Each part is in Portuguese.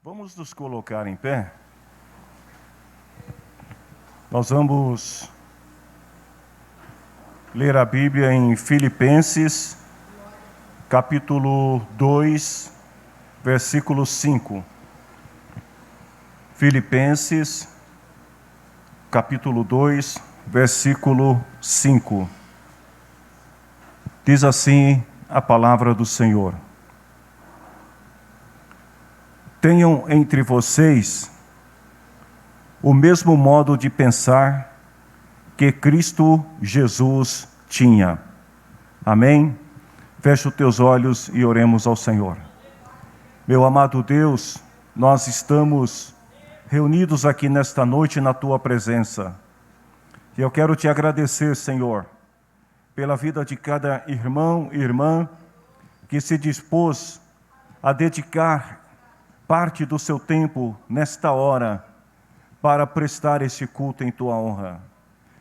Vamos nos colocar em pé. Nós vamos ler a Bíblia em Filipenses, capítulo 2, versículo 5. Filipenses, capítulo 2, versículo 5. Diz assim a palavra do Senhor: Tenham entre vocês o mesmo modo de pensar que Cristo Jesus tinha. Amém? Feche os teus olhos e oremos ao Senhor. Meu amado Deus, nós estamos reunidos aqui nesta noite na Tua presença. E eu quero Te agradecer, Senhor, pela vida de cada irmão e irmã que se dispôs a dedicar parte do seu tempo nesta hora para prestar este culto em Tua honra.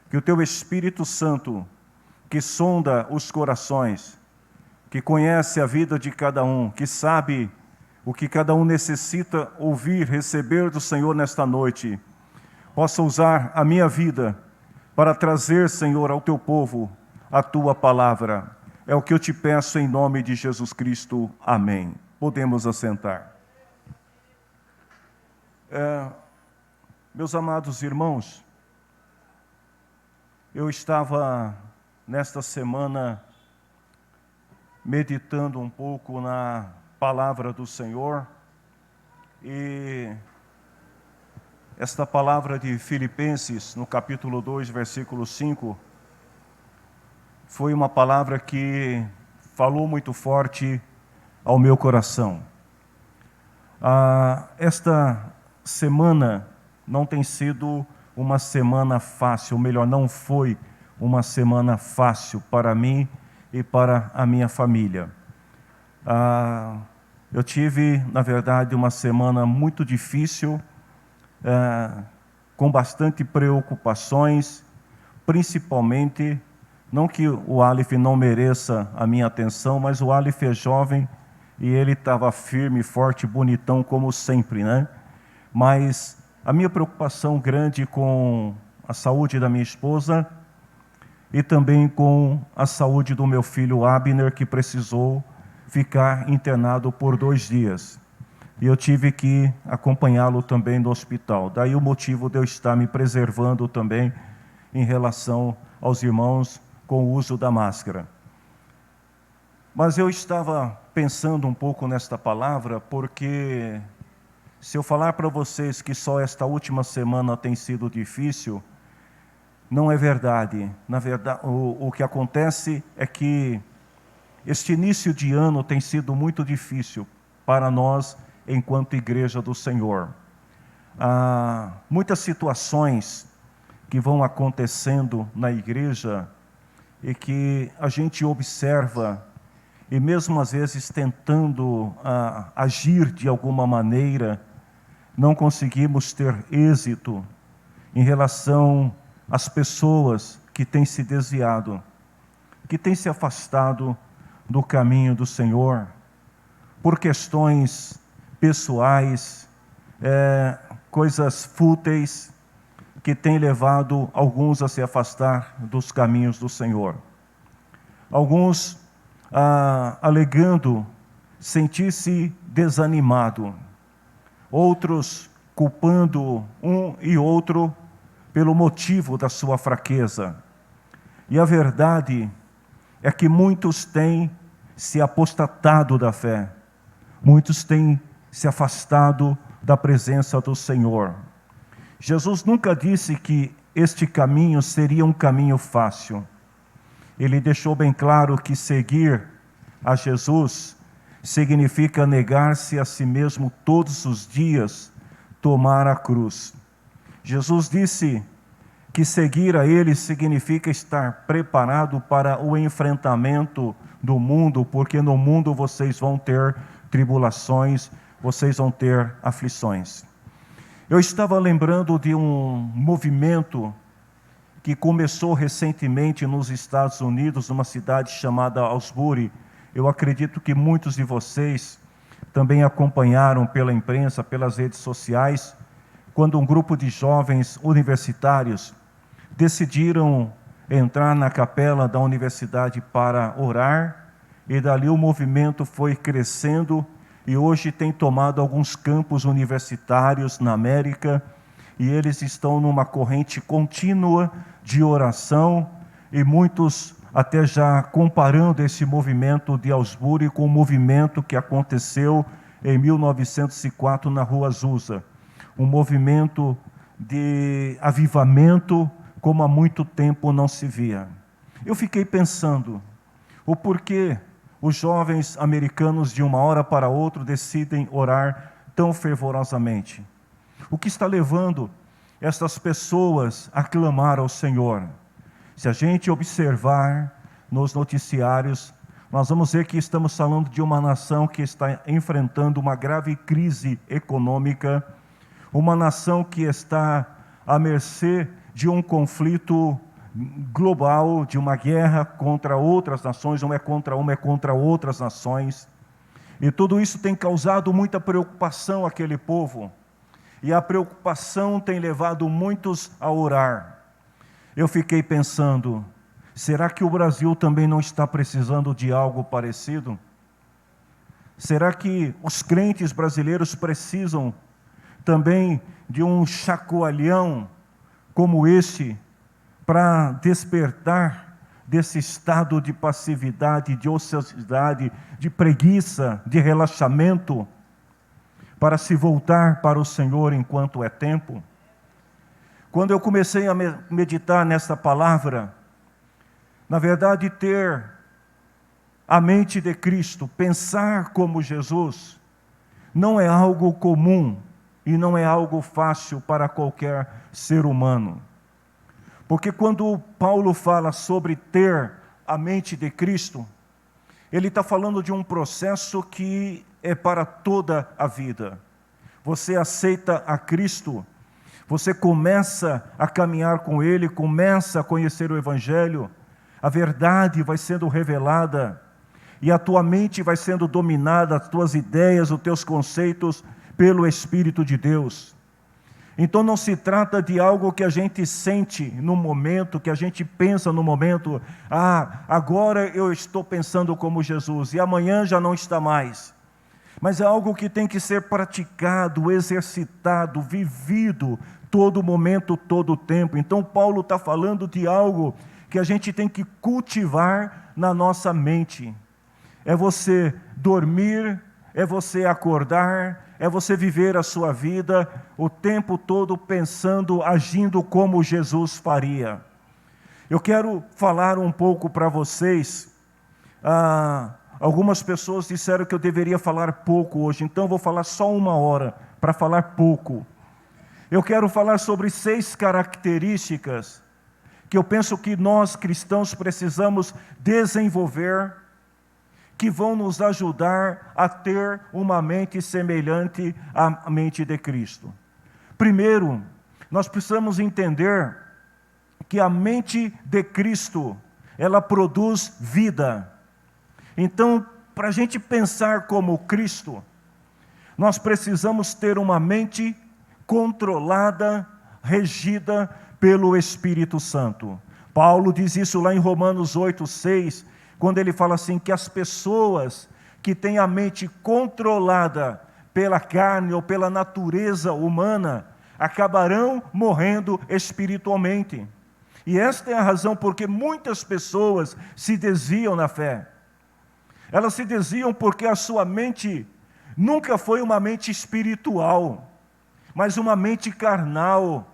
Que o Teu Espírito Santo, que sonda os corações, que conhece a vida de cada um, que sabe o que cada um necessita ouvir, receber do Senhor nesta noite, possa usar a minha vida para trazer, Senhor, ao Teu povo a Tua palavra. É o que eu Te peço em nome de Jesus Cristo. Amém. Podemos assentar. Meus amados irmãos, eu estava nesta semana meditando um pouco na palavra do Senhor e esta palavra de Filipenses, no capítulo 2, versículo 5, foi uma palavra que falou muito forte ao meu coração. Esta semana não tem sido uma semana fácil, ou melhor, não foi uma semana fácil para mim e para a minha família. Eu tive, na verdade, uma semana muito difícil, com bastante preocupações, principalmente, não que o Aleph não mereça a minha atenção, mas o Aleph é jovem e ele estava firme, forte, bonitão, como sempre, né? Mas a minha preocupação grande com a saúde da minha esposa e também com a saúde do meu filho Abner, que precisou ficar internado por 2 dias. E eu tive que acompanhá-lo também no hospital. Daí o motivo de eu estar me preservando também em relação aos irmãos com o uso da máscara. Mas eu estava pensando um pouco nesta palavra, porque se eu falar para vocês que só esta última semana tem sido difícil, não é verdade. Na verdade, o que acontece é que este início de ano tem sido muito difícil para nós, enquanto Igreja do Senhor. Há muitas situações que vão acontecendo na igreja e que a gente observa, e mesmo às vezes tentando agir de alguma maneira, não conseguimos ter êxito em relação às pessoas que têm se desviado, que têm se afastado do caminho do Senhor, por questões pessoais, coisas fúteis, que têm levado alguns a se afastar dos caminhos do Senhor. Alguns alegando sentir-se desanimado, outros culpando um e outro pelo motivo da sua fraqueza. E a verdade é que muitos têm se apostatado da fé, muitos têm se afastado da presença do Senhor. Jesus nunca disse que este caminho seria um caminho fácil. Ele deixou bem claro que seguir a Jesus significa negar-se a si mesmo todos os dias, tomar a cruz. Jesus disse que seguir a Ele significa estar preparado para o enfrentamento do mundo, porque no mundo vocês vão ter tribulações, vocês vão ter aflições. Eu estava lembrando de um movimento que começou recentemente nos Estados Unidos, numa cidade chamada Asbury. Eu acredito que muitos de vocês também acompanharam pela imprensa, pelas redes sociais, quando um grupo de jovens universitários decidiram entrar na capela da universidade para orar, e dali o movimento foi crescendo e hoje tem tomado alguns campos universitários na América, e eles estão numa corrente contínua de oração, e muitos até já comparando esse movimento de Augsburg com o movimento que aconteceu em 1904 na Rua Azusa, um movimento de avivamento como há muito tempo não se via. Eu fiquei pensando, o porquê os jovens americanos de uma hora para outra decidem orar tão fervorosamente? O que está levando essas pessoas a clamar ao Senhor? Se a gente observar nos noticiários, nós vamos ver que estamos falando de uma nação que está enfrentando uma grave crise econômica, uma nação que está à mercê de um conflito global, de uma guerra contra outras nações, não é contra uma, é contra outras nações. E tudo isso tem causado muita preocupação àquele povo. E a preocupação tem levado muitos a orar. Eu fiquei pensando, será que o Brasil também não está precisando de algo parecido? Será que os crentes brasileiros precisam também de um chacoalhão como este, para despertar desse estado de passividade, de ociosidade, de preguiça, de relaxamento, para se voltar para o Senhor enquanto é tempo? Quando eu comecei a meditar nessa palavra, na verdade, ter a mente de Cristo, pensar como Jesus, não é algo comum e não é algo fácil para qualquer ser humano. Porque quando Paulo fala sobre ter a mente de Cristo, ele está falando de um processo que é para toda a vida. Você aceita a Cristo, você começa a caminhar com Ele, começa a conhecer o Evangelho, a verdade vai sendo revelada, e a tua mente vai sendo dominada, as tuas ideias, os teus conceitos, pelo Espírito de Deus. Então não se trata de algo que a gente sente no momento, que a gente pensa no momento, agora eu estou pensando como Jesus, e amanhã já não está mais. Mas é algo que tem que ser praticado, exercitado, vivido, todo momento, todo tempo. Então Paulo está falando de algo que a gente tem que cultivar na nossa mente. É você dormir, é você acordar, é você viver a sua vida o tempo todo pensando, agindo como Jesus faria. Eu quero falar um pouco para vocês. Algumas pessoas disseram que eu deveria falar pouco hoje, então eu vou falar só 1 hora para falar pouco. Eu quero falar sobre 6 características que eu penso que nós cristãos precisamos desenvolver, que vão nos ajudar a ter uma mente semelhante à mente de Cristo. Primeiro, nós precisamos entender que a mente de Cristo, ela produz vida. Então, para a gente pensar como Cristo, nós precisamos ter uma mente controlada, regida pelo Espírito Santo. Paulo diz isso lá em Romanos 8:6, quando ele fala assim, que as pessoas que têm a mente controlada pela carne ou pela natureza humana, acabarão morrendo espiritualmente. E esta é a razão porque muitas pessoas se desviam na fé. Elas se desviam porque a sua mente nunca foi uma mente espiritual, mas uma mente carnal,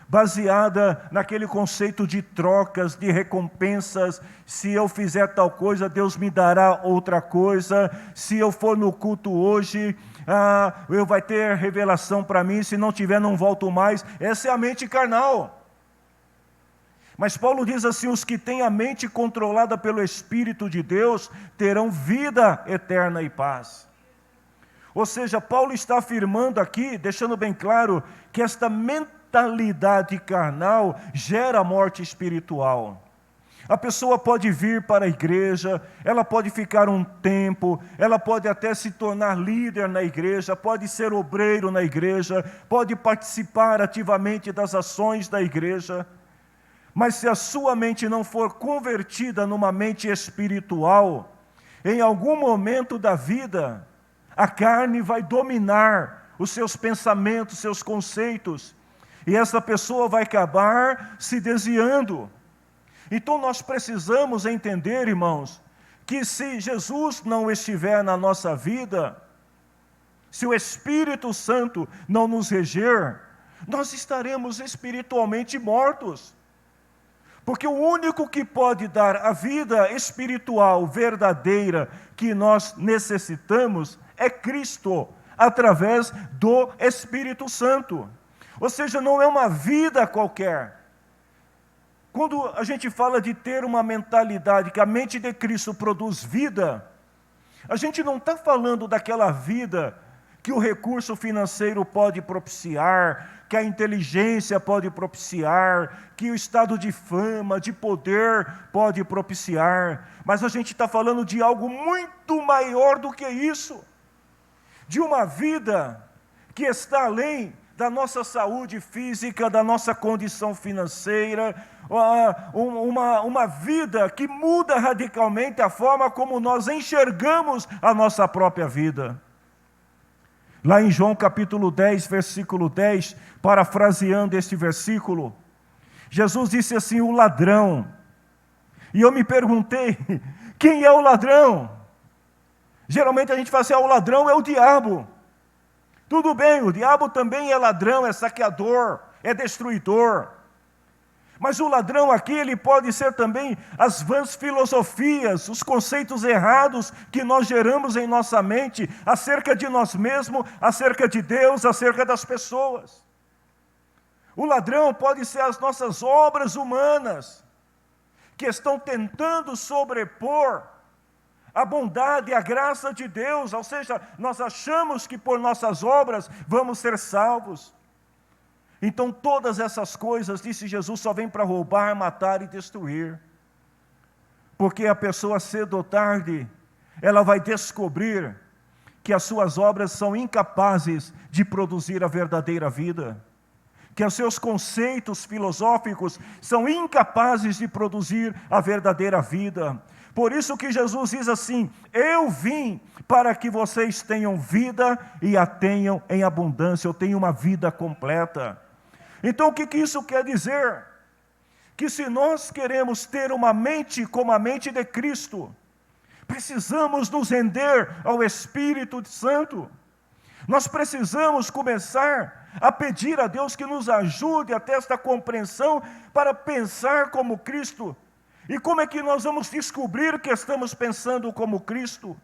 baseada naquele conceito de trocas, de recompensas. Se eu fizer tal coisa, Deus me dará outra coisa. Se eu for no culto hoje, eu vai ter revelação para mim. Se não tiver, não volto mais. Essa é a mente carnal. Mas Paulo diz assim, os que têm a mente controlada pelo Espírito de Deus, terão vida eterna e paz. Ou seja, Paulo está afirmando aqui, deixando bem claro, que esta mentalidade carnal gera morte espiritual. A pessoa pode vir para a igreja, ela pode ficar um tempo, ela pode até se tornar líder na igreja, pode ser obreiro na igreja, pode participar ativamente das ações da igreja. Mas se a sua mente não for convertida numa mente espiritual, em algum momento da vida, a carne vai dominar os seus pensamentos, seus conceitos, e essa pessoa vai acabar se desviando. Então nós precisamos entender, irmãos, que se Jesus não estiver na nossa vida, se o Espírito Santo não nos reger, nós estaremos espiritualmente mortos. Porque o único que pode dar a vida espiritual verdadeira que nós necessitamos é Cristo, através do Espírito Santo. Ou seja, não é uma vida qualquer. Quando a gente fala de ter uma mentalidade que a mente de Cristo produz vida, a gente não está falando daquela vida que o recurso financeiro pode propiciar, que a inteligência pode propiciar, que o estado de fama, de poder pode propiciar. Mas a gente está falando de algo muito maior do que isso. De uma vida que está além da nossa saúde física, da nossa condição financeira, uma vida que muda radicalmente a forma como nós enxergamos a nossa própria vida. Lá em João capítulo 10, versículo 10, parafraseando este versículo, Jesus disse assim, o ladrão. E eu me perguntei, quem é o ladrão? Geralmente a gente fala assim, o ladrão é o diabo. Tudo bem, o diabo também é ladrão, é saqueador, é destruidor. Mas o ladrão aqui, ele pode ser também as vãs filosofias, os conceitos errados que nós geramos em nossa mente acerca de nós mesmos, acerca de Deus, acerca das pessoas. O ladrão pode ser as nossas obras humanas, que estão tentando sobrepor a bondade e a graça de Deus, ou seja, nós achamos que por nossas obras vamos ser salvos. Então todas essas coisas, disse Jesus, só vêm para roubar, matar e destruir. Porque a pessoa cedo ou tarde, ela vai descobrir que as suas obras são incapazes de produzir a verdadeira vida. Que os seus conceitos filosóficos são incapazes de produzir a verdadeira vida. Por isso que Jesus diz assim, eu vim para que vocês tenham vida e a tenham em abundância, eu tenho uma vida completa. Então o que isso quer dizer? Que se nós queremos ter uma mente como a mente de Cristo, precisamos nos render ao Espírito Santo. Nós precisamos começar a pedir a Deus que nos ajude a ter esta compreensão para pensar como Cristo. E como é que nós vamos descobrir que estamos pensando como Cristo?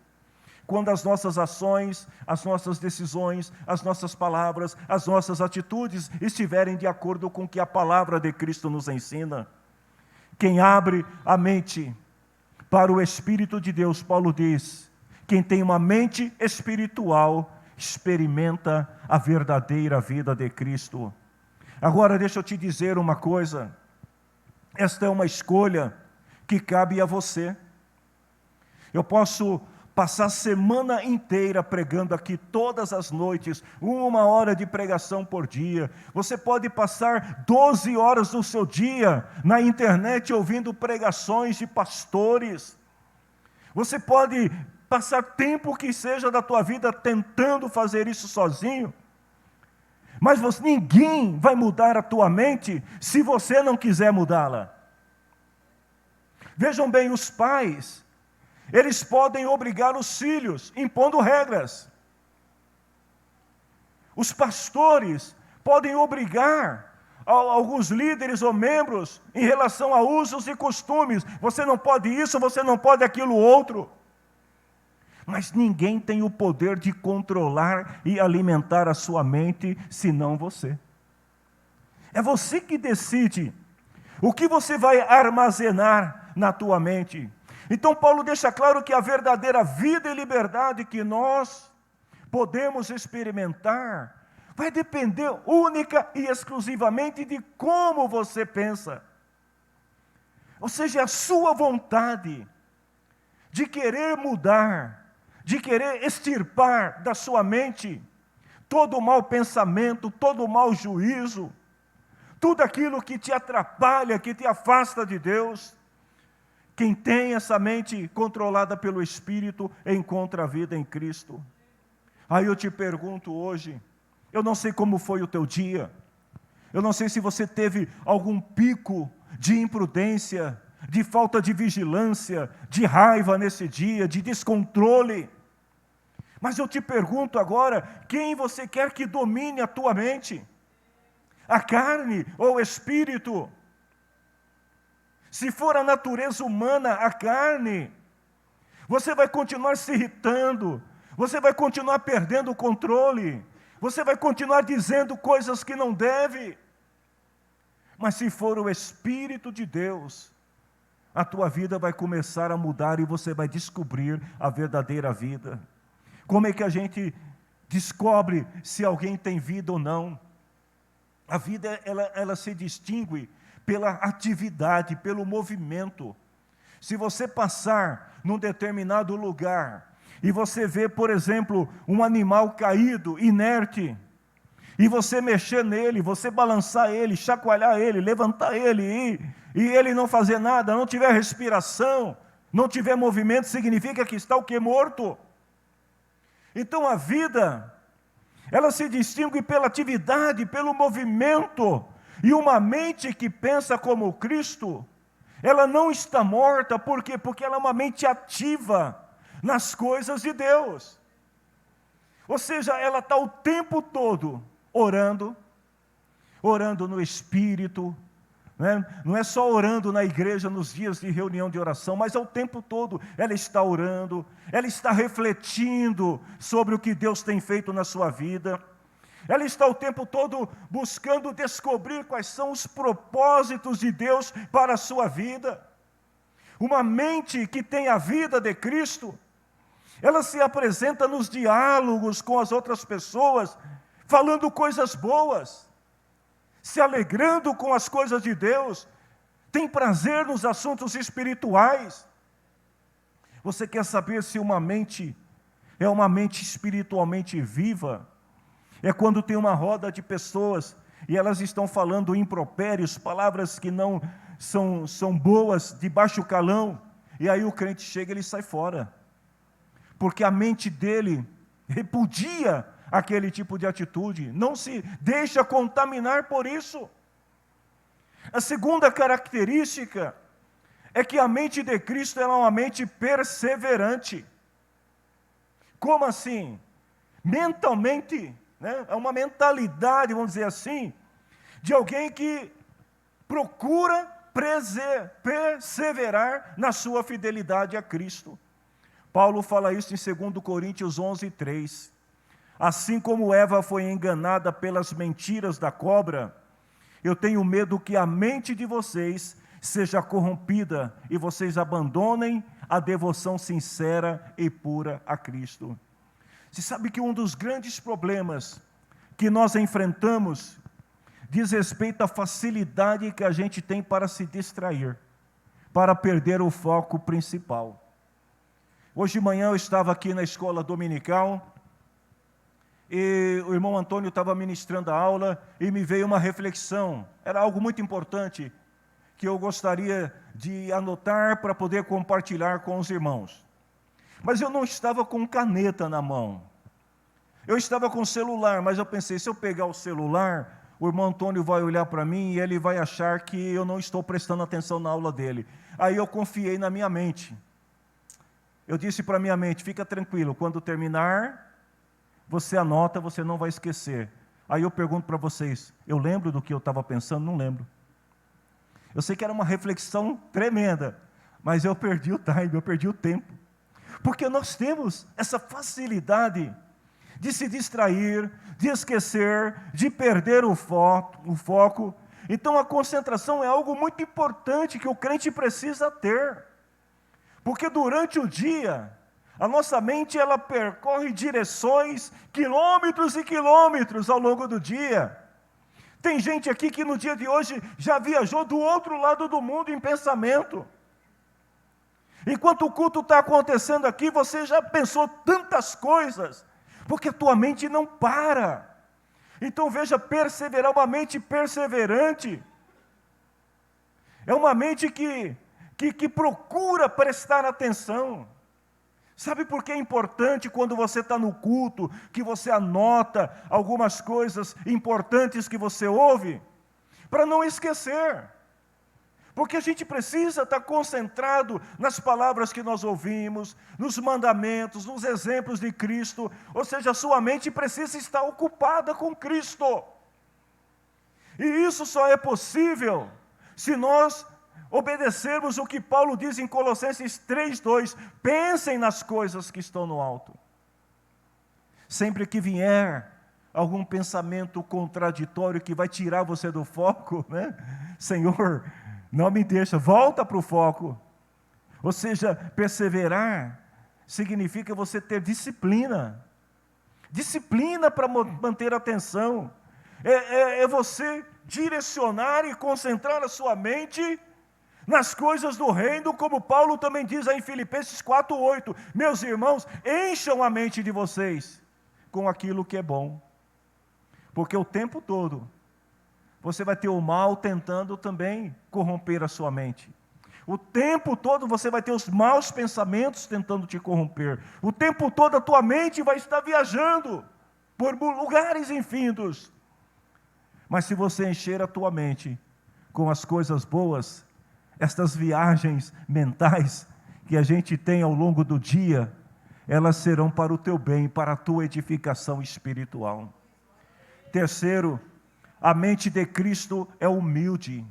Quando as nossas ações, as nossas decisões, as nossas palavras, as nossas atitudes estiverem de acordo com o que a palavra de Cristo nos ensina. Quem abre a mente para o Espírito de Deus, Paulo diz, quem tem uma mente espiritual, experimenta a verdadeira vida de Cristo. Agora deixa eu te dizer uma coisa, esta é uma escolha que cabe a você. Eu posso passar a semana inteira pregando aqui todas as noites, 1 hora de pregação por dia. Você pode passar 12 horas do seu dia na internet ouvindo pregações de pastores. Você pode passar tempo que seja da tua vida tentando fazer isso sozinho. Mas ninguém vai mudar a tua mente se você não quiser mudá-la. Vejam bem, os pais, eles podem obrigar os filhos, impondo regras. Os pastores podem obrigar alguns líderes ou membros em relação a usos e costumes. Você não pode isso, você não pode aquilo outro. Mas ninguém tem o poder de controlar e alimentar a sua mente, senão você. É você que decide o que você vai armazenar na tua mente. Então Paulo deixa claro que a verdadeira vida e liberdade que nós podemos experimentar vai depender única e exclusivamente de como você pensa. Ou seja, a sua vontade de querer mudar, de querer extirpar da sua mente todo o mau pensamento, todo o mau juízo, tudo aquilo que te atrapalha, que te afasta de Deus. Quem tem essa mente controlada pelo Espírito, encontra a vida em Cristo. Aí eu te pergunto hoje, eu não sei como foi o teu dia, eu não sei se você teve algum pico de imprudência, de falta de vigilância, de raiva nesse dia, de descontrole. Mas eu te pergunto agora, quem você quer que domine a tua mente? A carne ou o espírito? Se for a natureza humana, a carne, você vai continuar se irritando, você vai continuar perdendo o controle, você vai continuar dizendo coisas que não deve. Mas se for o Espírito de Deus, a tua vida vai começar a mudar e você vai descobrir a verdadeira vida. Como é que a gente descobre se alguém tem vida ou não? A vida, ela se distingue pela atividade, pelo movimento. Se você passar num determinado lugar e você vê, por exemplo, um animal caído, inerte, e você mexer nele, você balançar ele, chacoalhar ele, levantar ele, e ele não fazer nada, não tiver respiração, não tiver movimento, significa que está o quê? Morto. Então a vida, ela se distingue pela atividade, pelo movimento. E uma mente que pensa como Cristo, ela não está morta, por quê? Porque ela é uma mente ativa nas coisas de Deus. Ou seja, ela está o tempo todo orando no Espírito, né? Não é só orando na igreja nos dias de reunião de oração, mas ao tempo todo ela está orando, ela está refletindo sobre o que Deus tem feito na sua vida. Ela está o tempo todo buscando descobrir quais são os propósitos de Deus para a sua vida. Uma mente que tem a vida de Cristo, ela se apresenta nos diálogos com as outras pessoas, falando coisas boas, se alegrando com as coisas de Deus, tem prazer nos assuntos espirituais. Você quer saber se uma mente é uma mente espiritualmente viva? É quando tem uma roda de pessoas e elas estão falando impropérios, palavras que não são boas, de baixo calão, e aí o crente chega e ele sai fora, porque a mente dele repudia aquele tipo de atitude, não se deixa contaminar por isso. A segunda característica é que a mente de Cristo é uma mente perseverante. Como assim? Mentalmente, né? É uma mentalidade, vamos dizer assim, de alguém que procura perseverar na sua fidelidade a Cristo. Paulo fala isso em 2 Coríntios 11:3. Assim como Eva foi enganada pelas mentiras da cobra, eu tenho medo que a mente de vocês seja corrompida e vocês abandonem a devoção sincera e pura a Cristo. Você sabe que um dos grandes problemas que nós enfrentamos diz respeito à facilidade que a gente tem para se distrair, para perder o foco principal. Hoje de manhã eu estava aqui na escola dominical e o irmão Antônio estava ministrando a aula e me veio uma reflexão. Era algo muito importante que eu gostaria de anotar para poder compartilhar com os irmãos. Mas eu não estava com caneta na mão. Eu estava com celular, mas eu pensei, se eu pegar o celular, o irmão Antônio vai olhar para mim e ele vai achar que eu não estou prestando atenção na aula dele. Aí eu confiei na minha mente. Eu disse para minha mente, fica tranquilo, quando terminar, você anota, você não vai esquecer. Aí eu pergunto para vocês, eu lembro do que eu estava pensando? Não lembro. Eu sei que era uma reflexão tremenda, mas eu perdi o time, eu perdi o tempo. Porque nós temos essa facilidade de se distrair, de esquecer, de perder o foco. Então a concentração é algo muito importante que o crente precisa ter. Porque durante o dia, a nossa mente ela percorre direções, quilômetros e quilômetros ao longo do dia. Tem gente aqui que no dia de hoje já viajou do outro lado do mundo em pensamento. Enquanto o culto está acontecendo aqui, você já pensou tantas coisas, porque a tua mente não para. Então veja, perseverar, uma mente perseverante, é uma mente que procura prestar atenção. Sabe por que é importante quando você está no culto, que você anota algumas coisas importantes que você ouve? Para não esquecer. Porque a gente precisa estar concentrado nas palavras que nós ouvimos, nos mandamentos, nos exemplos de Cristo. Ou seja, a sua mente precisa estar ocupada com Cristo. E isso só é possível se nós obedecermos o que Paulo diz em Colossenses 3:2. Pensem nas coisas que estão no alto. Sempre que vier algum pensamento contraditório que vai tirar você do foco, né? Senhor, não me deixa, volta para o foco. Ou seja, perseverar significa você ter disciplina. Disciplina para manter a atenção. É você direcionar e concentrar a sua mente nas coisas do reino, como Paulo também diz aí em Filipenses 4:8. Meus irmãos, encham a mente de vocês com aquilo que é bom. Porque o tempo todo você vai ter o mal tentando também corromper a sua mente. O tempo todo você vai ter os maus pensamentos tentando te corromper. O tempo todo a tua mente vai estar viajando por lugares infindos. Mas se você encher a tua mente com as coisas boas, estas viagens mentais que a gente tem ao longo do dia, elas serão para o teu bem, para a tua edificação espiritual. Terceiro, a mente de Cristo é humilde.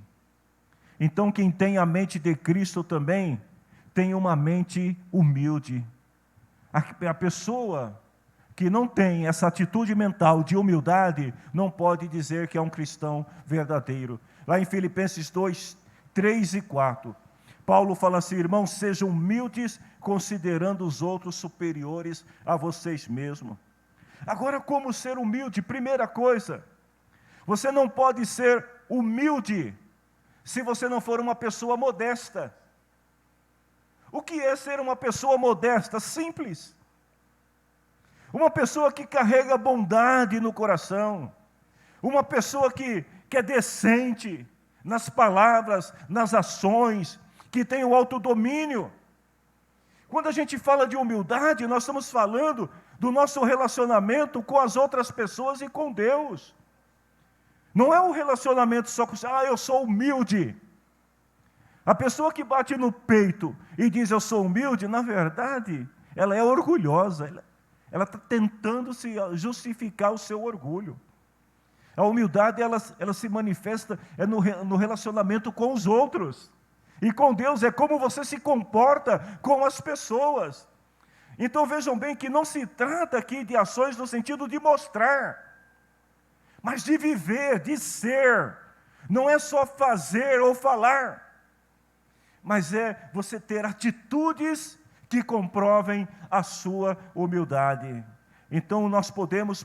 Então quem tem a mente de Cristo também tem uma mente humilde. A pessoa que não tem essa atitude mental de humildade, não pode dizer que é um cristão verdadeiro. Lá em Filipenses 2:3 e 4, Paulo fala assim: irmãos, sejam humildes, considerando os outros superiores a vocês mesmos. Agora, como ser humilde? Primeira coisa, você não pode ser humilde se você não for uma pessoa modesta. O que é ser uma pessoa modesta? Simples. Uma pessoa que carrega bondade no coração. Uma pessoa que é decente nas palavras, nas ações, que tem o autodomínio. Quando a gente fala de humildade, nós estamos falando do nosso relacionamento com as outras pessoas e com Deus. Não é um relacionamento só com eu sou humilde. A pessoa que bate no peito e diz eu sou humilde, na verdade, ela é orgulhosa. Ela está tentando se justificar o seu orgulho. A humildade, ela se manifesta no relacionamento com os outros. E com Deus é como você se comporta com as pessoas. Então vejam bem que não se trata aqui de ações no sentido de mostrar, mas de viver, de ser. Não é só fazer ou falar, mas é você ter atitudes que comprovem a sua humildade. Então nós podemos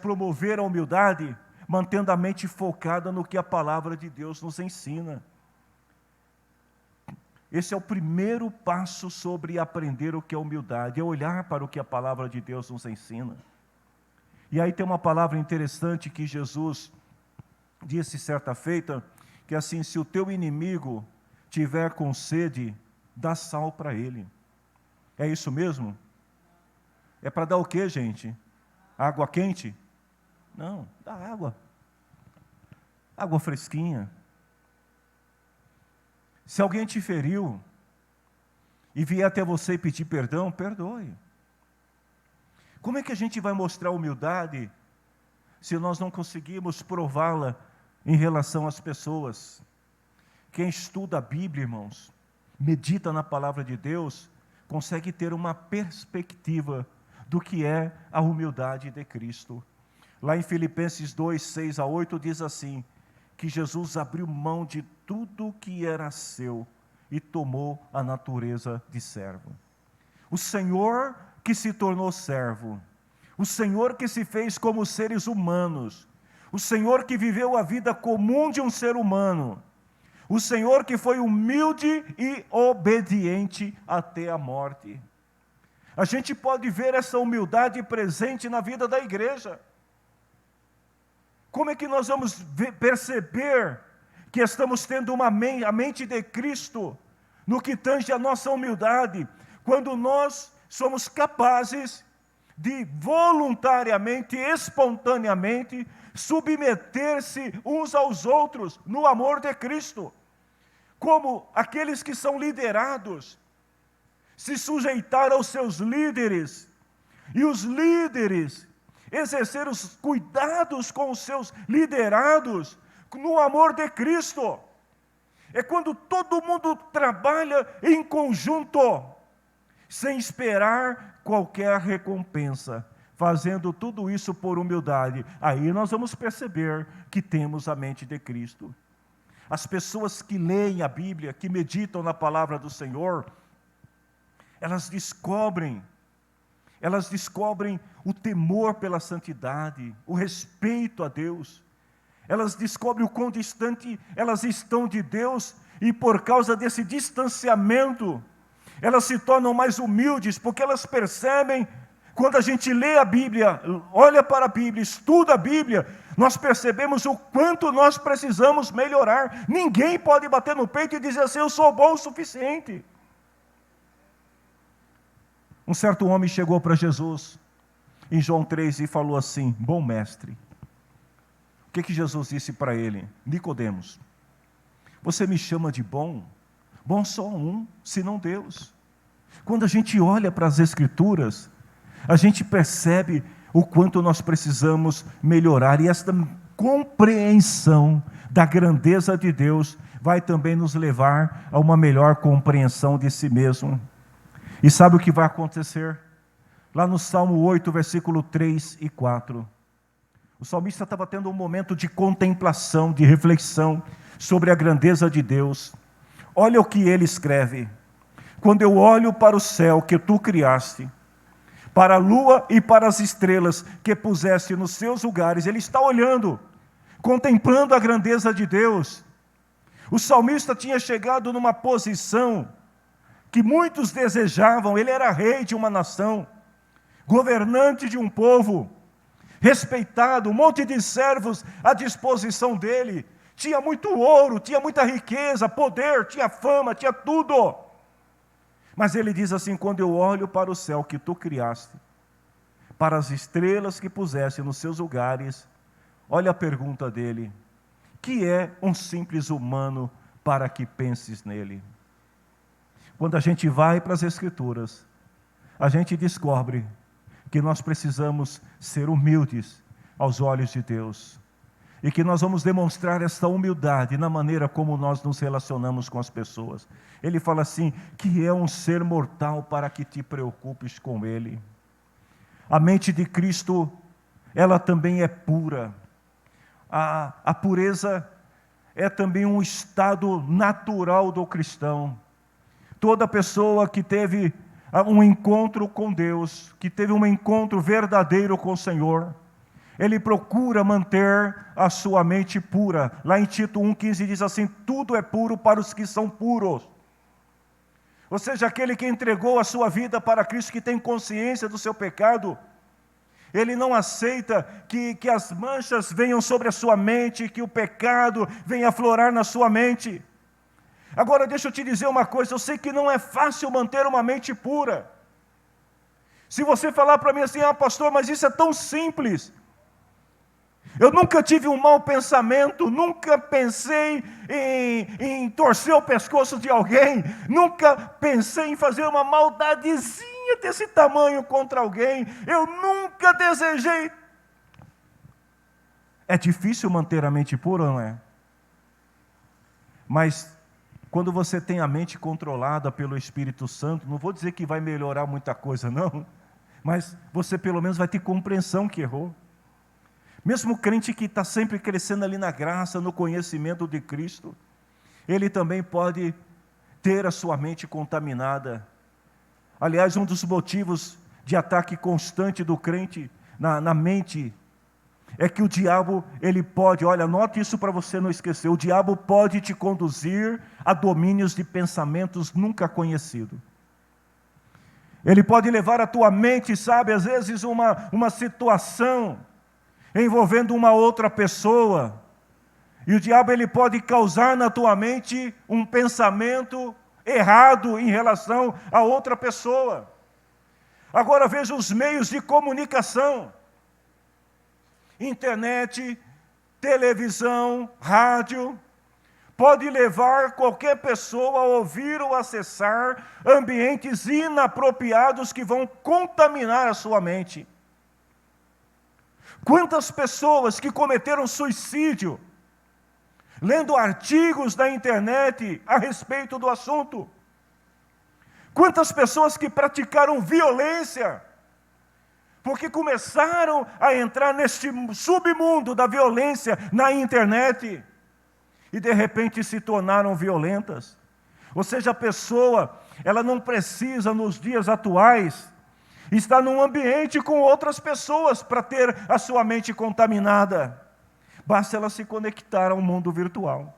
promover a humildade, mantendo a mente focada no que a palavra de Deus nos ensina. Esse é o primeiro passo sobre aprender o que é humildade, é olhar para o que a palavra de Deus nos ensina. E aí tem uma palavra interessante que Jesus disse certa feita, que é assim: se o teu inimigo tiver com sede, dá sal para ele. É isso mesmo? É para dar o quê, gente? Água quente? Não, dá água. Água fresquinha. Se alguém te feriu e vier até você e pedir perdão, perdoe. Como é que a gente vai mostrar humildade se nós não conseguimos prová-la em relação às pessoas? Quem estuda a Bíblia, irmãos, medita na palavra de Deus, consegue ter uma perspectiva do que é a humildade de Cristo. Lá em Filipenses 2:6-8 diz assim, que Jesus abriu mão de tudo que era seu e tomou a natureza de servo. O Senhor que se tornou servo, o Senhor que se fez como seres humanos, O Senhor que viveu a vida comum de um ser humano. O Senhor que foi humilde e obediente até a morte. A gente pode ver essa humildade presente na vida da igreja. Como é que nós vamos perceber que estamos tendo a mente de Cristo no que tange a nossa humildade, quando nós somos capazes de voluntariamente, espontaneamente, submeter-se uns aos outros no amor de Cristo, como aqueles que são liderados, se sujeitar aos seus líderes, e os líderes exercer os cuidados com os seus liderados, no amor de Cristo. É quando todo mundo trabalha em conjunto, sem esperar qualquer recompensa, fazendo tudo isso por humildade. Aí nós vamos perceber que temos a mente de Cristo. As pessoas que leem a Bíblia, que meditam na palavra do Senhor, elas descobrem o temor pela santidade, o respeito a Deus. Elas descobrem o quão distante elas estão de Deus, e por causa desse distanciamento, elas se tornam mais humildes, porque elas percebem, quando a gente lê a Bíblia, olha para a Bíblia, estuda a Bíblia, nós percebemos o quanto nós precisamos melhorar. Ninguém pode bater no peito e dizer assim, eu sou bom o suficiente. Um certo homem chegou para Jesus, em João 3, e falou assim, bom mestre. O que Jesus disse para ele? Nicodemos, você me chama de bom? Bom só um, senão Deus. Quando a gente olha para as Escrituras, a gente percebe o quanto nós precisamos melhorar, e esta compreensão da grandeza de Deus vai também nos levar a uma melhor compreensão de si mesmo. E sabe o que vai acontecer? Lá no Salmo 8, versículo 3 e 4. O salmista estava tendo um momento de contemplação, de reflexão sobre a grandeza de Deus. Olha o que ele escreve. Quando eu olho para o céu que tu criaste, para a lua e para as estrelas que puseste nos seus lugares, ele está olhando, contemplando a grandeza de Deus. O salmista tinha chegado numa posição que muitos desejavam. Ele era rei de uma nação, governante de um povo, respeitado, um monte de servos à disposição dele, tinha muito ouro, tinha muita riqueza, poder, tinha fama, tinha tudo. Mas ele diz assim, quando eu olho para o céu que tu criaste, para as estrelas que puseste nos seus lugares, olha a pergunta dele, que é um simples humano para que penses nele? Quando a gente vai para as Escrituras, a gente descobre que nós precisamos ser humildes aos olhos de Deus, e que nós vamos demonstrar essa humildade na maneira como nós nos relacionamos com as pessoas. Ele fala assim, que é um ser mortal para que te preocupes com ele. A mente de Cristo, ela também é pura. A pureza é também um estado natural do cristão. Toda pessoa que teve um encontro com Deus, que teve um encontro verdadeiro com o Senhor, ele procura manter a sua mente pura. Lá em Tito 1,15 diz assim, tudo é puro para os que são puros. Ou seja, aquele que entregou a sua vida para Cristo, que tem consciência do seu pecado, ele não aceita que as manchas venham sobre a sua mente, que o pecado venha aflorar na sua mente. Agora deixa eu te dizer uma coisa, eu sei que não é fácil manter uma mente pura. Se você falar para mim assim, pastor, mas isso é tão simples. Eu nunca tive um mau pensamento, nunca pensei em torcer o pescoço de alguém, nunca pensei em fazer uma maldadezinha desse tamanho contra alguém, eu nunca desejei. É difícil manter a mente pura, não é? Mas quando você tem a mente controlada pelo Espírito Santo, não vou dizer que vai melhorar muita coisa, não, mas você pelo menos vai ter compreensão que errou. Mesmo o crente que está sempre crescendo ali na graça, no conhecimento de Cristo, ele também pode ter a sua mente contaminada. Aliás, um dos motivos de ataque constante do crente na mente é que o diabo, ele pode, olha, anote isso para você não esquecer, o diabo pode te conduzir a domínios de pensamentos nunca conhecidos. Ele pode levar a tua mente, sabe, às vezes uma situação envolvendo uma outra pessoa, e o diabo ele pode causar na tua mente um pensamento errado em relação a outra pessoa. Agora veja os meios de comunicação: internet, televisão, rádio, pode levar qualquer pessoa a ouvir ou acessar ambientes inapropriados que vão contaminar a sua mente. Quantas pessoas que cometeram suicídio lendo artigos na internet a respeito do assunto? Quantas pessoas que praticaram violência porque começaram a entrar neste submundo da violência na internet e de repente se tornaram violentas? Ou seja, a pessoa, ela não precisa nos dias atuais estar num ambiente com outras pessoas para ter a sua mente contaminada. Basta ela se conectar ao mundo virtual.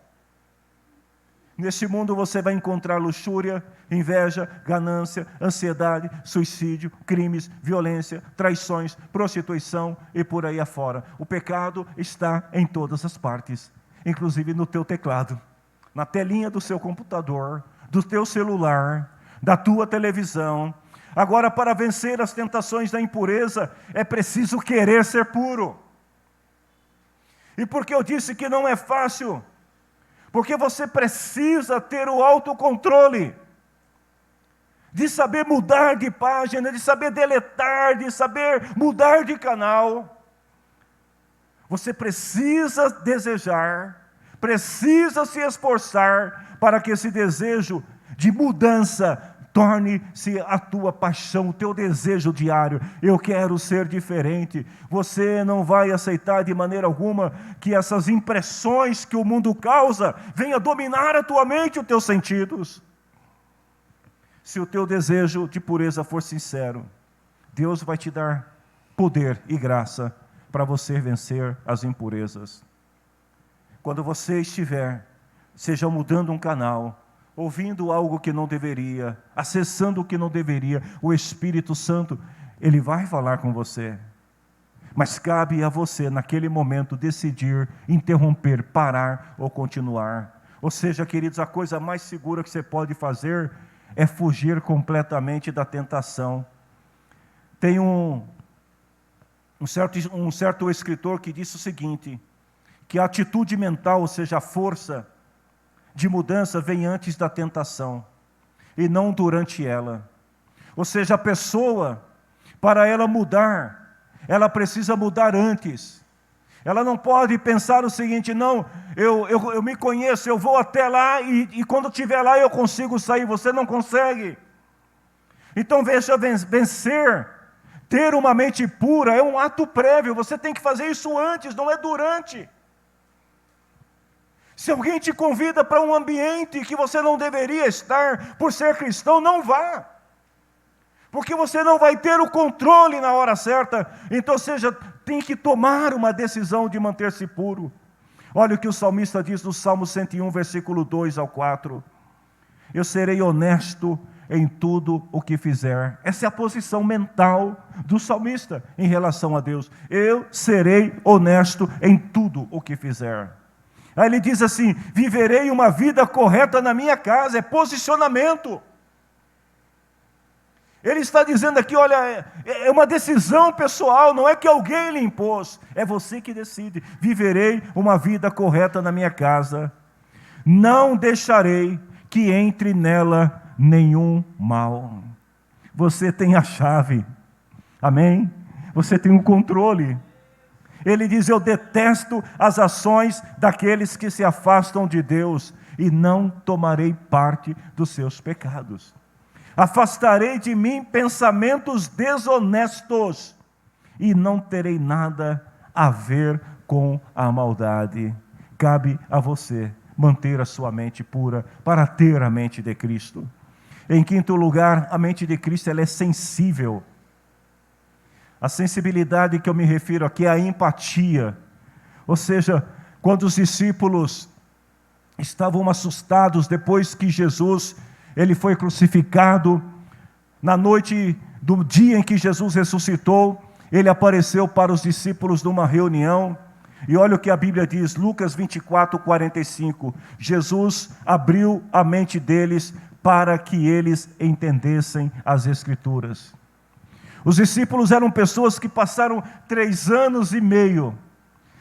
Nesse mundo você vai encontrar luxúria, inveja, ganância, ansiedade, suicídio, crimes, violência, traições, prostituição e por aí afora. O pecado está em todas as partes, inclusive no teu teclado, na telinha do seu computador, do teu celular, da tua televisão. Agora, para vencer as tentações da impureza, é preciso querer ser puro. E por que eu disse que não é fácil? Porque você precisa ter o autocontrole, de saber mudar de página, de saber deletar, de saber mudar de canal. Você precisa desejar, precisa se esforçar para que esse desejo de mudança torne-se a tua paixão, o teu desejo diário. Eu quero ser diferente. Você não vai aceitar de maneira alguma que essas impressões que o mundo causa venha dominar a tua mente e os teus sentidos. Se o teu desejo de pureza for sincero, Deus vai te dar poder e graça para você vencer as impurezas. Quando você estiver, seja mudando um canal, ouvindo algo que não deveria, acessando o que não deveria, o Espírito Santo, Ele vai falar com você. Mas cabe a você, naquele momento, decidir, interromper, parar ou continuar. Ou seja, queridos, a coisa mais segura que você pode fazer é fugir completamente da tentação. Tem um certo escritor que disse o seguinte, que a atitude mental, ou seja, a força de mudança vem antes da tentação, e não durante ela. Ou seja, a pessoa, para ela mudar, ela precisa mudar antes. Ela não pode pensar o seguinte, não, eu me conheço, eu vou até lá e quando estiver lá eu consigo sair. Você não consegue. Então veja, vencer, ter uma mente pura é um ato prévio. Você tem que fazer isso antes, não é durante. Se alguém te convida para um ambiente que você não deveria estar por ser cristão, não vá. Porque você não vai ter o controle na hora certa. Então, tem que tomar uma decisão de manter-se puro. Olha o que o salmista diz no Salmo 101, versículo 2 ao 4. Eu serei honesto em tudo o que fizer. Essa é a posição mental do salmista em relação a Deus. Eu serei honesto em tudo o que fizer. Aí ele diz assim, viverei uma vida correta na minha casa, é posicionamento. Ele está dizendo aqui, olha, é uma decisão pessoal, não é que alguém lhe impôs, é você que decide. Viverei uma vida correta na minha casa, não deixarei que entre nela nenhum mal. Você tem a chave, amém? Você tem o controle. Ele diz, eu detesto as ações daqueles que se afastam de Deus e não tomarei parte dos seus pecados. Afastarei de mim pensamentos desonestos e não terei nada a ver com a maldade. Cabe a você manter a sua mente pura para ter a mente de Cristo. Em quinto lugar, a mente de Cristo ela é sensível. A sensibilidade que eu me refiro aqui é a empatia. Ou seja, quando os discípulos estavam assustados depois que Jesus ele foi crucificado, na noite do dia em que Jesus ressuscitou, ele apareceu para os discípulos numa reunião, e olha o que a Bíblia diz, Lucas 24, 45, Jesus abriu a mente deles para que eles entendessem as Escrituras. Os discípulos eram pessoas que passaram 3 anos e meio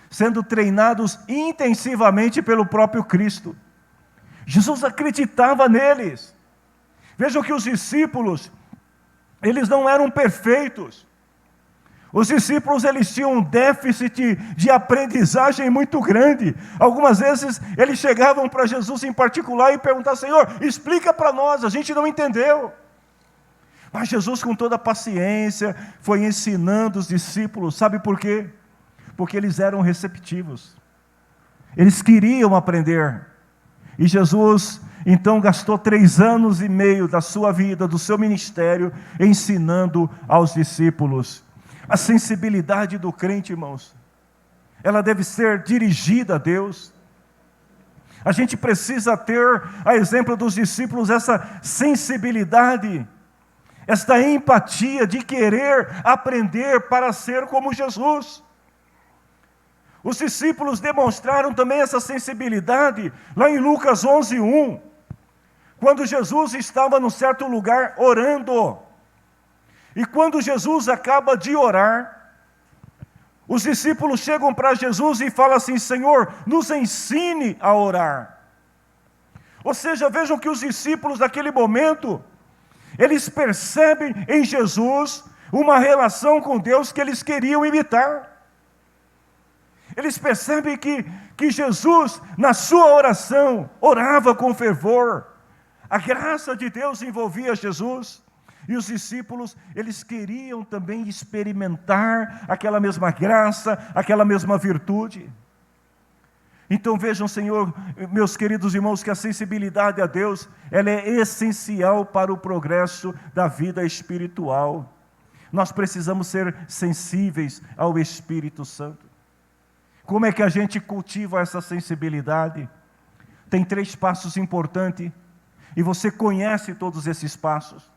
sendo treinados intensivamente pelo próprio Cristo. Jesus acreditava neles. Vejam que os discípulos, eles não eram perfeitos. Os discípulos, eles tinham um déficit de aprendizagem muito grande. Algumas vezes, eles chegavam para Jesus em particular e perguntavam, Senhor, explica para nós, a gente não entendeu. Mas Jesus, com toda a paciência, foi ensinando os discípulos, sabe por quê? Porque eles eram receptivos. Eles queriam aprender. E Jesus, então, gastou 3 anos e meio da sua vida, do seu ministério, ensinando aos discípulos. A sensibilidade do crente, irmãos, ela deve ser dirigida a Deus. A gente precisa ter, a exemplo dos discípulos, essa sensibilidade, esta empatia de querer aprender para ser como Jesus. Os discípulos demonstraram também essa sensibilidade, lá em Lucas 11:1, quando Jesus estava num certo lugar orando. E quando Jesus acaba de orar, os discípulos chegam para Jesus e falam assim, Senhor, nos ensine a orar. Ou seja, vejam que os discípulos naquele momento, eles percebem em Jesus uma relação com Deus que eles queriam imitar. Eles percebem que Jesus, na sua oração, orava com fervor. A graça de Deus envolvia Jesus. E os discípulos, eles queriam também experimentar aquela mesma graça, aquela mesma virtude. Então vejam, Senhor, meus queridos irmãos, que a sensibilidade a Deus, ela é essencial para o progresso da vida espiritual. Nós precisamos ser sensíveis ao Espírito Santo. Como é que a gente cultiva essa sensibilidade? Tem 3 passos importantes, e você conhece todos esses passos.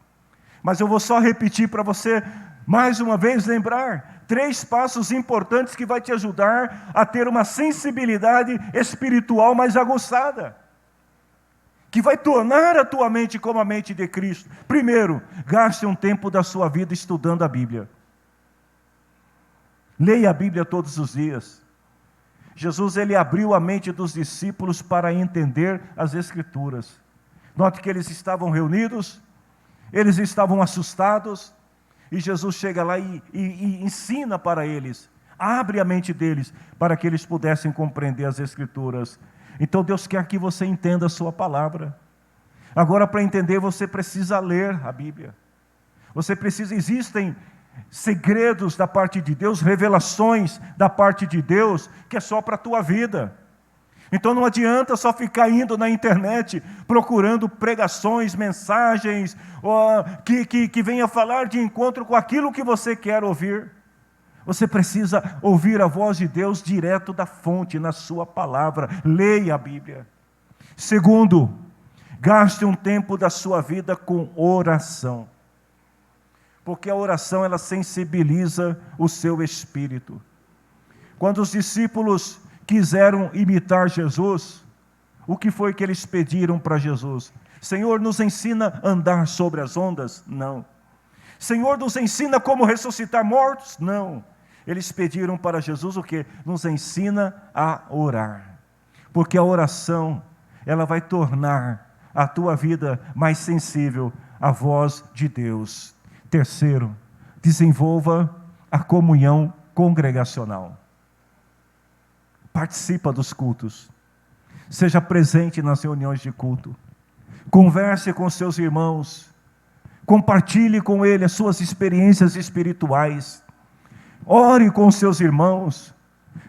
Mas eu vou só repetir para você, mais uma vez, lembrar 3 passos importantes que vai te ajudar a ter uma sensibilidade espiritual mais aguçada, que vai tornar a tua mente como a mente de Cristo. Primeiro, gaste um tempo da sua vida estudando a Bíblia. Leia a Bíblia todos os dias. Jesus, ele abriu a mente dos discípulos para entender as Escrituras. Note que eles estavam reunidos, eles estavam assustados, e Jesus chega lá e ensina para eles, abre a mente deles, para que eles pudessem compreender as Escrituras. Então Deus quer que você entenda a sua palavra. Agora, para entender, você precisa ler a Bíblia. Existem segredos da parte de Deus, revelações da parte de Deus, que é só para a tua vida. Então não adianta só ficar indo na internet, procurando pregações, mensagens, que venha falar de encontro com aquilo que você quer ouvir. Você precisa ouvir a voz de Deus direto da fonte, na sua palavra. Leia a Bíblia. Segundo, gaste um tempo da sua vida com oração. Porque a oração, ela sensibiliza o seu espírito. Quando os discípulos quiseram imitar Jesus, o que foi que eles pediram para Jesus? Senhor, nos ensina a andar sobre as ondas? Não. Senhor, nos ensina como ressuscitar mortos? Não. Eles pediram para Jesus o quê? Nos ensina a orar. Porque a oração, ela vai tornar a tua vida mais sensível à voz de Deus. Terceiro, desenvolva a comunhão congregacional. Participa dos cultos. Seja presente nas reuniões de culto. Converse com seus irmãos. Compartilhe com eles as suas experiências espirituais. Ore com seus irmãos.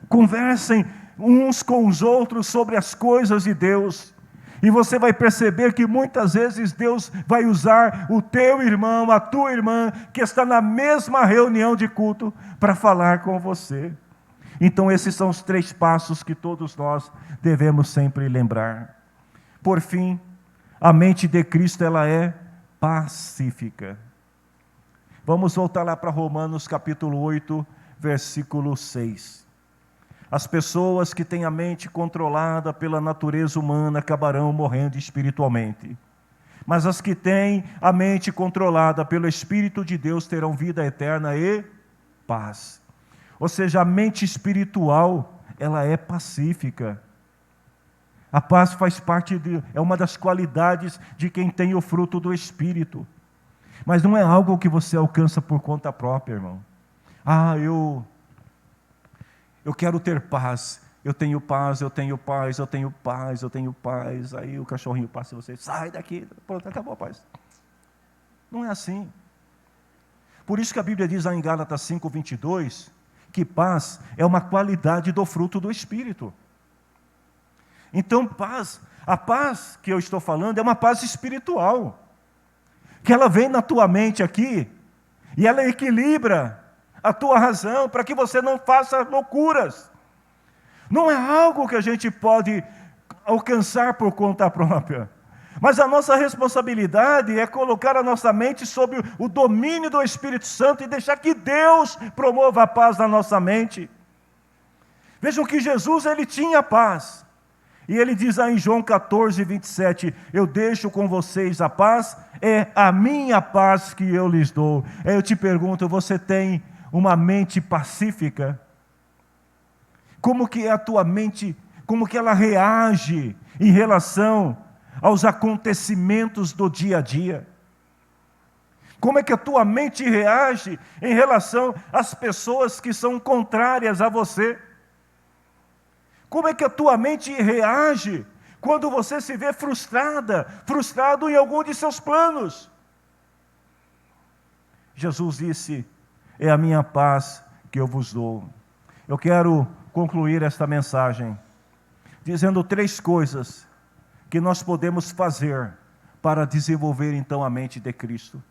Conversem uns com os outros sobre as coisas de Deus. E você vai perceber que muitas vezes Deus vai usar o teu irmão, a tua irmã, que está na mesma reunião de culto, para falar com você. Então esses são os 3 passos que todos nós devemos sempre lembrar. Por fim, a mente de Cristo, ela é pacífica. Vamos voltar lá para Romanos capítulo 8, versículo 6. As pessoas que têm a mente controlada pela natureza humana acabarão morrendo espiritualmente. Mas as que têm a mente controlada pelo Espírito de Deus terão vida eterna e paz. Ou seja, a mente espiritual, ela é pacífica. A paz faz parte é uma das qualidades de quem tem o fruto do Espírito. Mas não é algo que você alcança por conta própria, irmão. Eu quero ter paz. Eu tenho paz, eu tenho paz, eu tenho paz, eu tenho paz. Aí o cachorrinho passa e você, sai daqui, pronto, acabou a paz. Não é assim. Por isso que a Bíblia diz lá em Gálatas 5:22, que paz é uma qualidade do fruto do Espírito. Então a paz que eu estou falando é uma paz espiritual, que ela vem na tua mente aqui, e ela equilibra a tua razão, para que você não faça loucuras. Não é algo que a gente pode alcançar por conta própria, mas a nossa responsabilidade é colocar a nossa mente sob o domínio do Espírito Santo e deixar que Deus promova a paz na nossa mente. Vejam que Jesus, ele tinha paz. E ele diz aí em João 14:27, eu deixo com vocês a paz, é a minha paz que eu lhes dou. Aí eu te pergunto, você tem uma mente pacífica? Como que é a tua mente, como que ela reage em relação aos acontecimentos do dia a dia? Como é que a tua mente reage em relação às pessoas que são contrárias a você? Como é que a tua mente reage quando você se vê frustrado em algum de seus planos? Jesus disse, é a minha paz que eu vos dou. Eu quero concluir esta mensagem dizendo 3 coisas que nós podemos fazer para desenvolver então a mente de Cristo.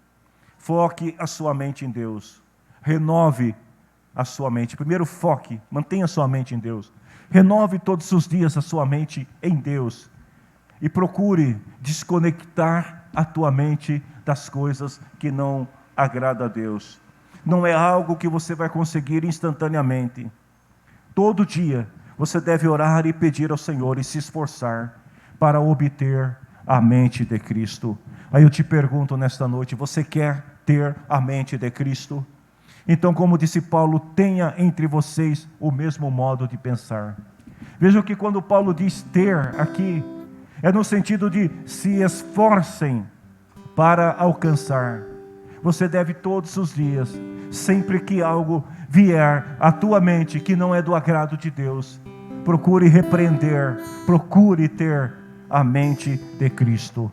Foque a sua mente em Deus. Renove a sua mente. Primeiro foque, mantenha a sua mente em Deus. Renove todos os dias a sua mente em Deus. E procure desconectar a tua mente das coisas que não agradam a Deus. Não é algo que você vai conseguir instantaneamente. Todo dia você deve orar e pedir ao Senhor e se esforçar para obter a mente de Cristo. Aí eu te pergunto nesta noite, você quer ter a mente de Cristo? Então, como disse Paulo, tenha entre vocês o mesmo modo de pensar. Vejam que quando Paulo diz ter aqui, é no sentido de se esforcem para alcançar. Você deve todos os dias, sempre que algo vier à tua mente que não é do agrado de Deus, procure repreender, procure ter a mente de Cristo.